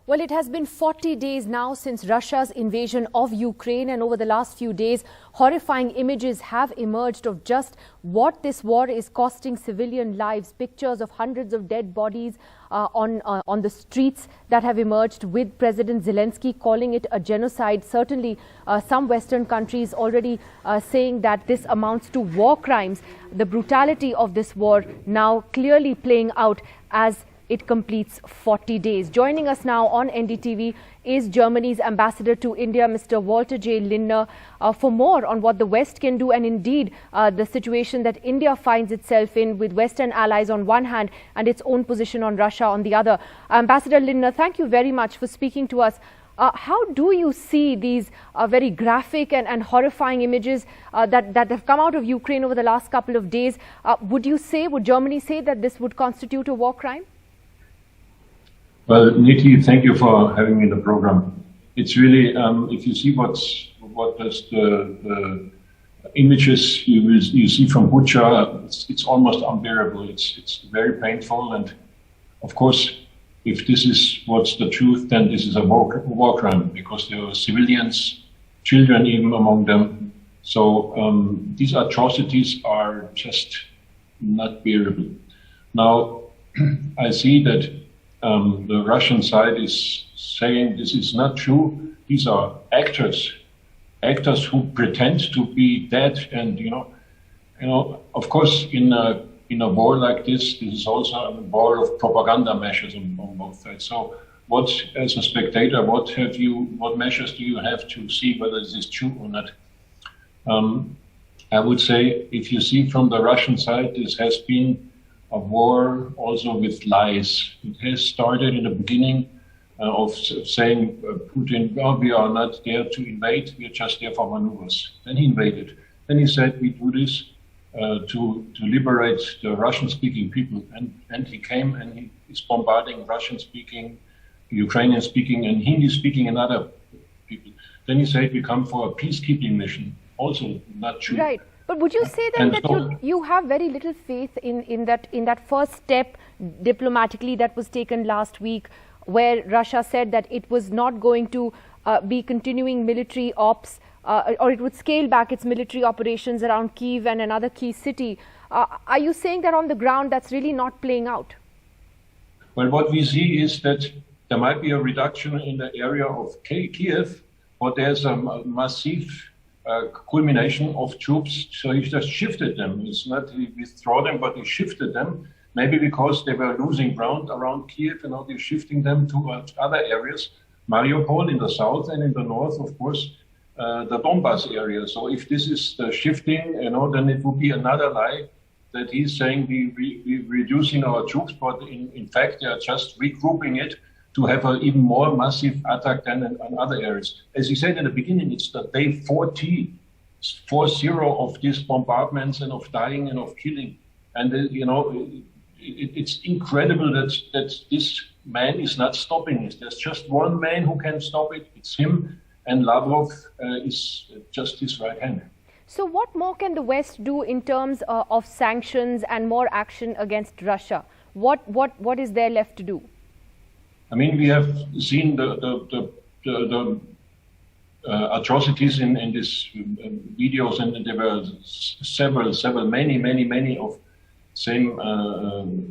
Well, it has been 40 days now since Russia's invasion of Ukraine, and over the last few days, horrifying images have emerged of just what this war is costing civilian lives. Pictures of hundreds of dead bodies on the streets that have emerged, with President Zelensky calling it a genocide. Certainly, some Western countries already saying that this amounts to war crimes. The brutality of this war now clearly playing out as it completes 40 days. Joining us now on NDTV is Germany's ambassador to India, Mr. Walter J Lindner, for more on what the West can do and indeed the situation that India finds itself in, with Western allies on one hand and its own position on Russia on the other. Ambassador Lindner, thank you very much for speaking to us. How do you see these very graphic and horrifying images that have come out of Ukraine over the last couple of days? Would Germany say that this would constitute a war crime? Well, Niti, thank you for having me in the program. It's really, if you see what the images you see from Bucha, it's almost unbearable. It's very painful, and of course, if this is what's the truth, then this is a war crime, because there are civilians, children even among them. So these atrocities are just not bearable. Now, I see that the Russian side is saying this is not true. These are actors who pretend to be dead, and you know, of course, in a war like this is also a war of propaganda measures on both sides. So, what, as a spectator, what measures do you have to see whether this is true or not? I would say, if you see from the Russian side, this has been a war also with lies. It has started in the beginning of saying Putin, well, we are not there to invade, we are just there for maneuvers. Then he invaded. Then he said, we do this to liberate the Russian-speaking people. And he came and he is bombarding Russian-speaking, Ukrainian-speaking, and Hindi-speaking and other people. Then he said, we come for a peacekeeping mission. Also not true. Right. But would you say then that you have very little faith in that first step diplomatically that was taken last week, where Russia said that it was not going to be continuing military ops, or it would scale back its military operations around Kyiv and another key city? Are you saying that on the ground that's really not playing out? Well, what we see is that there might be a reduction in the area of Kyiv, but there's a massive culmination of troops, so he just shifted them. It's not he withdraw them, but he shifted them. Maybe because they were losing ground around Kiev, and now they're shifting them to other areas. Mariupol in the south, and in the north, of course, the Donbas area. So if this is the shifting, then it would be another lie that he's saying we're reducing our troops, but in fact they are just regrouping it to have an even more massive attack than in other areas. As you said in the beginning, it's the day 40 of these bombardments and of dying and of killing. And, it's incredible that this man is not stopping it. There's just one man who can stop it. It's him, and Lavrov is just his right hand. So what more can the West do in terms of sanctions and more action against Russia? What is there left to do? I mean, we have seen the atrocities in these videos, and there were many of same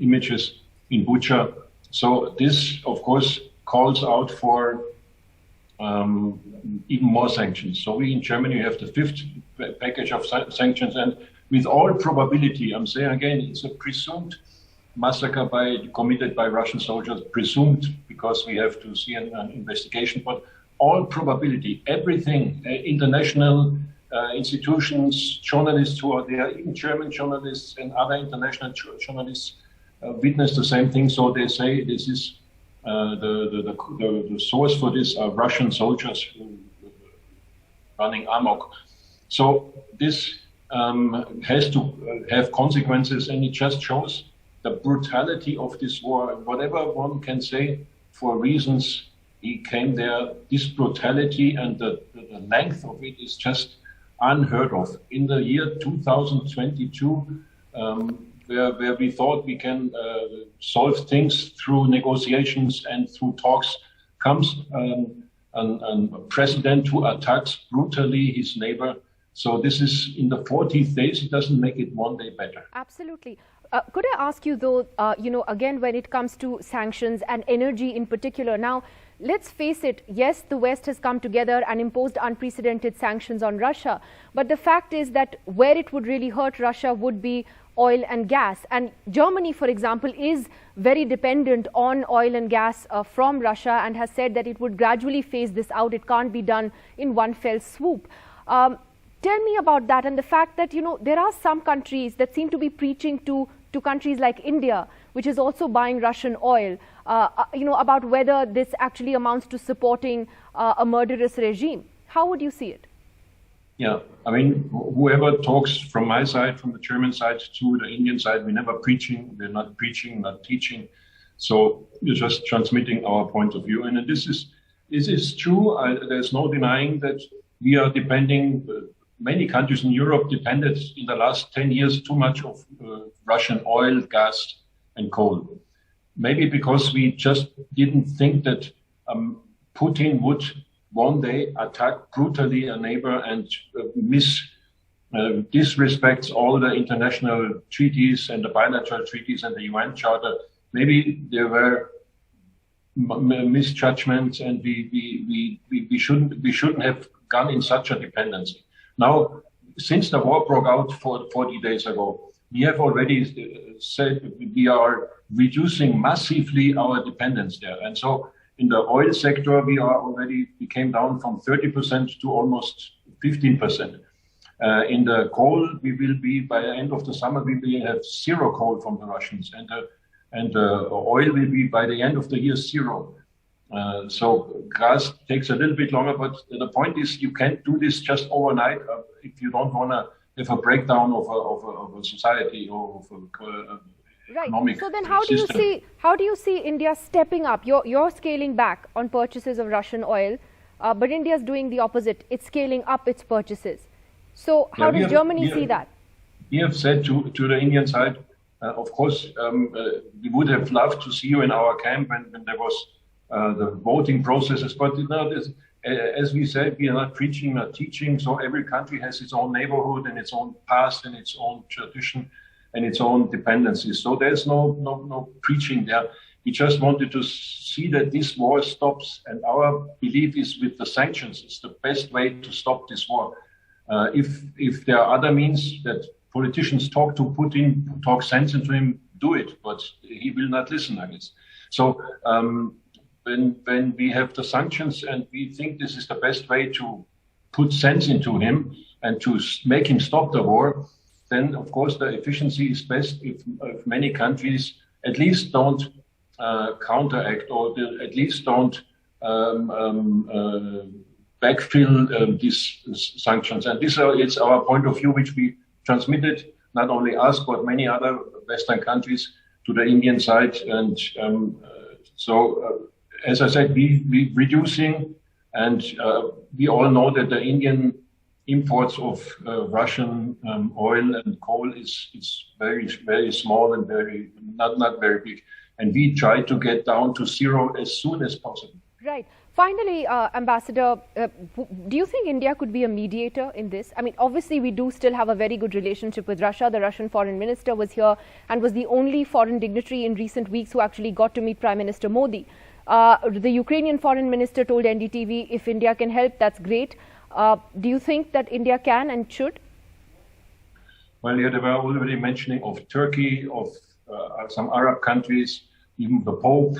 images in Bucha. So this, of course, calls out for even more sanctions. So we in Germany have the 5th package of sanctions, and with all probability, I'm saying again, it's a presumed massacre committed by Russian soldiers, presumed, because we have to see an investigation, but all probability, everything, international institutions, journalists who are there, even German journalists and other international journalists witness the same thing. So they say this is the source for this are Russian soldiers running amok. So this has to have consequences, and it just shows the brutality of this war. Whatever one can say, for reasons he came there, this brutality and the length of it is just unheard of. In the year 2022, where we thought we can solve things through negotiations and through talks, comes a president who attacks brutally his neighbor. So this is in the 40th days. It doesn't make it one day better. Absolutely. Could I ask you, though, again, when it comes to sanctions and energy in particular, now, let's face it, yes, the West has come together and imposed unprecedented sanctions on Russia. But the fact is that where it would really hurt Russia would be oil and gas. And Germany, for example, is very dependent on oil and gas from Russia and has said that it would gradually phase this out. It can't be done in one fell swoop. Tell me about that and the fact that, there are some countries that seem to be preaching to countries like India, which is also buying Russian oil, about whether this actually amounts to supporting a murderous regime. How would you see it? Yeah, I mean, whoever talks from my side, from the German side to the Indian side, we're never preaching, we're not preaching, not teaching. So we're just transmitting our point of view. And this is true. There's no denying that we are depending, many countries in Europe depended in the last 10 years too much of Russian oil, gas, and coal. Maybe because we just didn't think that Putin would one day attack brutally a neighbor and disrespects all the international treaties and the bilateral treaties and the UN Charter. Maybe there were misjudgments, and we shouldn't have gone in such a dependency. Now, since the war broke out 40 days ago, we have already said we are reducing massively our dependence there. And so in the oil sector, we came down from 30% to almost 15%. In the coal, we will be, by the end of the summer, we will have zero coal from the Russians. And oil will be, by the end of the year, zero. So gas takes a little bit longer, but the point is you can't do this just overnight if you don't want to have a breakdown of a society or of economic So then how system. do you see India stepping up? You're scaling back on purchases of Russian oil, but India is doing the opposite. It's scaling up its purchases. So how does Germany see that? We have said to the Indian side, of course, we would have loved to see you in our camp when there was the voting processes, but as we said, we are not preaching, not teaching. So every country has its own neighborhood and its own past and its own tradition and its own dependencies. So there's no preaching there. We just wanted to see that this war stops, and our belief is with the sanctions, it's the best way to stop this war. If there are other means that politicians talk to Putin, talk sense into him, do it, but he will not listen, I guess. So when we have the sanctions and we think this is the best way to put sense into him and to make him stop the war, then of course the efficiency is best if many countries at least don't counteract or at least don't backfill these sanctions. And this is our point of view, which we transmitted, not only us, but many other Western countries to the Indian side. And as I said, we reducing, and we all know that the Indian imports of Russian oil and coal is very, very small and not very big. And we try to get down to zero as soon as possible. Right. Finally, Ambassador, do you think India could be a mediator in this? I mean, obviously, we do still have a very good relationship with Russia. The Russian foreign minister was here and was the only foreign dignitary in recent weeks who actually got to meet Prime Minister Modi. The Ukrainian foreign minister told NDTV, if India can help, that's great. Do you think that India can and should? Well, they were already mentioning of Turkey, of some Arab countries, even the Pope,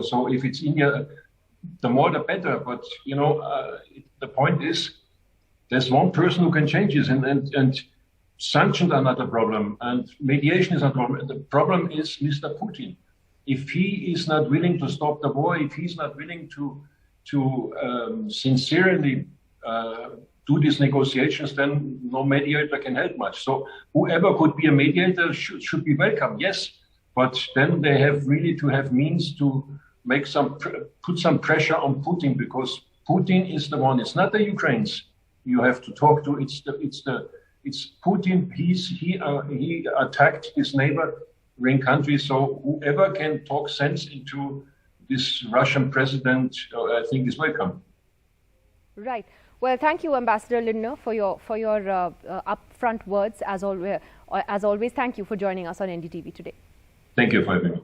so if it's India, the more the better. But, the point is, there's one person who can change this, and sanctions are not a problem, and mediation is not a problem. The problem is Mr. Putin. If he is not willing to stop the war, if he's not willing to sincerely do these negotiations, then no mediator can help much. So whoever could be a mediator should be welcome, yes, but then they have really to have means to make put some pressure on Putin, because Putin is the one. It's not the Ukrainians you have to talk to. It's Putin. He attacked his neighboring country. So whoever can talk sense into this Russian president, I think, is welcome. Right. Well, thank you, Ambassador Lindner, for your upfront words. As always, thank you for joining us on NDTV today. Thank you for having me.